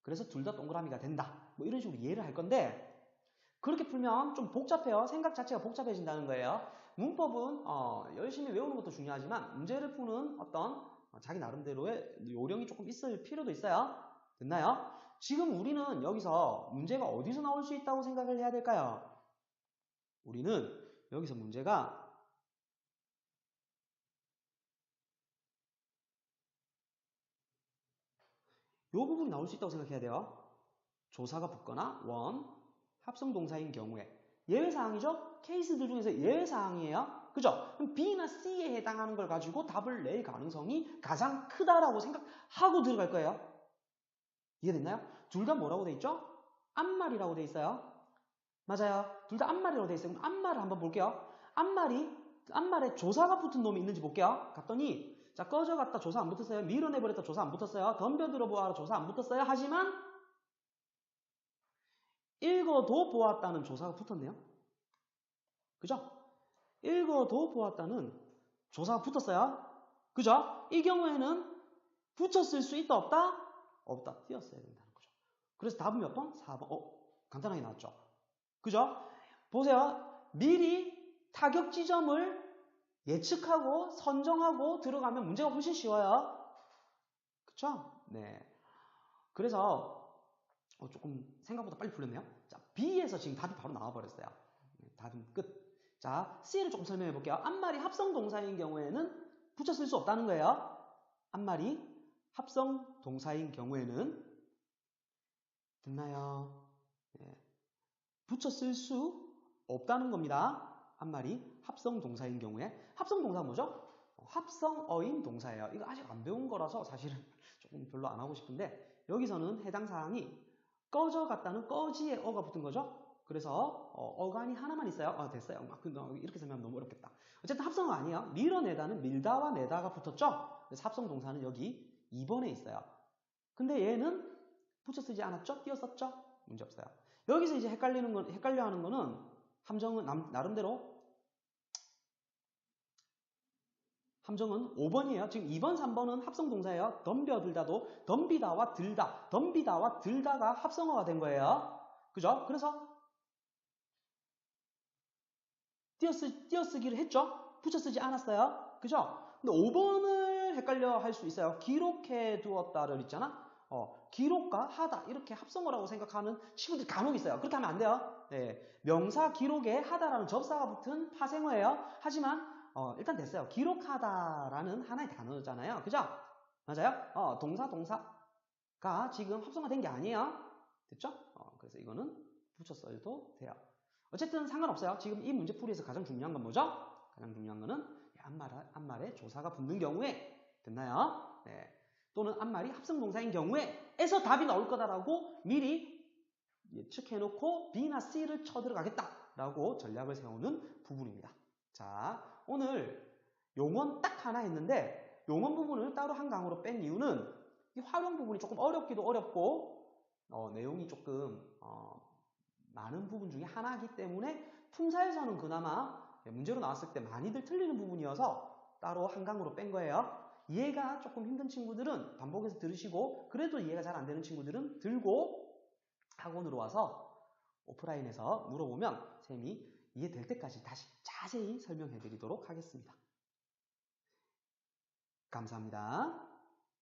A: 그래서 둘 다 동그라미가 된다. 뭐 이런 식으로 이해를 할 건데 그렇게 풀면 좀 복잡해요. 생각 자체가 복잡해진다는 거예요. 문법은 열심히 외우는 것도 중요하지만 문제를 푸는 어떤 자기 나름대로의 요령이 조금 있을 필요도 있어요. 됐나요? 지금 우리는 여기서 문제가 어디서 나올 수 있다고 생각을 해야 될까요? 우리는 여기서 문제가 이 부분이 나올 수 있다고 생각해야 돼요. 조사가 붙거나 원, 합성동사인 경우에 예외사항이죠? 케이스들 중에서 예외사항이에요. 그죠? 그럼 B나 C에 해당하는 걸 가지고 답을 낼 가능성이 가장 크다라고 생각하고 들어갈 거예요. 이해됐나요? 둘 다 뭐라고 돼 있죠? 앞말이라고 돼 있어요. 맞아요. 둘 다 앞말이라고 돼 있어요. 그럼 앞말을 한번 볼게요. 앞말에 조사가 붙은 놈이 있는지 볼게요. 갔더니 자, 꺼져갔다 조사 안 붙었어요. 밀어내버렸다 조사 안 붙었어요. 덤벼들어 보아라 조사 안 붙었어요. 하지만 읽어도 보았다는 조사가 붙었네요. 그죠? 읽어도 보았다는 조사가 붙었어요. 그죠? 이 경우에는 붙였을 수 있다 없다? 없다. 띄었어야 된다는 거죠. 그래서 답은 몇 번? 4번. 간단하게 나왔죠. 그죠? 보세요. 미리 타격 지점을 예측하고 선정하고 들어가면 문제가 훨씬 쉬워요. 그쵸? 네. 그래서 조금 생각보다 빨리 풀렸네요. 자, B에서 지금 답이 바로 나와버렸어요. 답은 끝. 자, C를 조금 설명해 볼게요. 앞말이 합성동사인 경우에는 붙여 쓸 수 없다는 거예요. 앞말이 합성동사인 경우에는 됐나요? 네. 붙여 쓸 수 없다는 겁니다. 앞말이 합성동사인 경우에. 합성동사가 뭐죠? 합성어인 동사예요. 이거 아직 안 배운 거라서 사실은 조금 별로 안 하고 싶은데 여기서는 해당 사항이 꺼져갔다는 꺼지에 어가 붙은 거죠. 그래서 어간이 하나만 있어요. 됐어요. 이렇게 설명하면 너무 어렵겠다. 어쨌든 합성어 아니에요. 밀어내다는 밀다와 내다가 붙었죠. 그래서 합성동사는 여기 2번에 있어요. 근데 얘는 붙여 쓰지 않았죠? 띄어 썼죠? 문제 없어요. 여기서 이제 헷갈려 하는 거는 함정은 나름대로 함정은 5번이에요. 지금 2번, 3번은 합성동사예요. 덤벼들다도 덤비다와 들다, 덤비다와 들다가 합성어가 된 거예요. 그죠? 그래서 띄어쓰기를 했죠? 붙여 쓰지 않았어요. 그죠? 근데 5번을 헷갈려 할 수 있어요. 기록해 두었다를 있잖아? 기록과 하다 이렇게 합성어라고 생각하는 친구들이 간혹 있어요. 그렇게 하면 안 돼요. 네, 명사 기록에 하다라는 접사가 붙은 파생어예요. 하지만 일단 됐어요. 기록하다라는 하나의 단어잖아요. 그죠? 맞아요? 동사가 지금 합성화된 게 아니에요. 됐죠? 그래서 이거는 붙여 써도 돼요. 어쨌든 상관없어요. 지금 이 문제풀이에서 가장 중요한 건 뭐죠? 가장 중요한 거는 앞말에 조사가 붙는 경우에 됐나요? 네. 또는 앞말이 합성동사인 경우에에서 답이 나올 거다라고 미리 예측해놓고 B나 C를 쳐들어가겠다. 라고 전략을 세우는 부분입니다. 자, 오늘 용언 딱 하나 했는데 용언 부분을 따로 한 강으로 뺀 이유는 이 활용 부분이 조금 어렵기도 어렵고 내용이 조금 많은 부분 중에 하나이기 때문에 품사에서는 그나마 문제로 나왔을 때 많이들 틀리는 부분이어서 따로 한 강으로 뺀 거예요. 이해가 조금 힘든 친구들은 반복해서 들으시고 그래도 이해가 잘 안 되는 친구들은 들고 학원으로 와서 오프라인에서 물어보면 쌤이 이해될 때까지 다시 자세히 설명해 드리도록 하겠습니다. 감사합니다.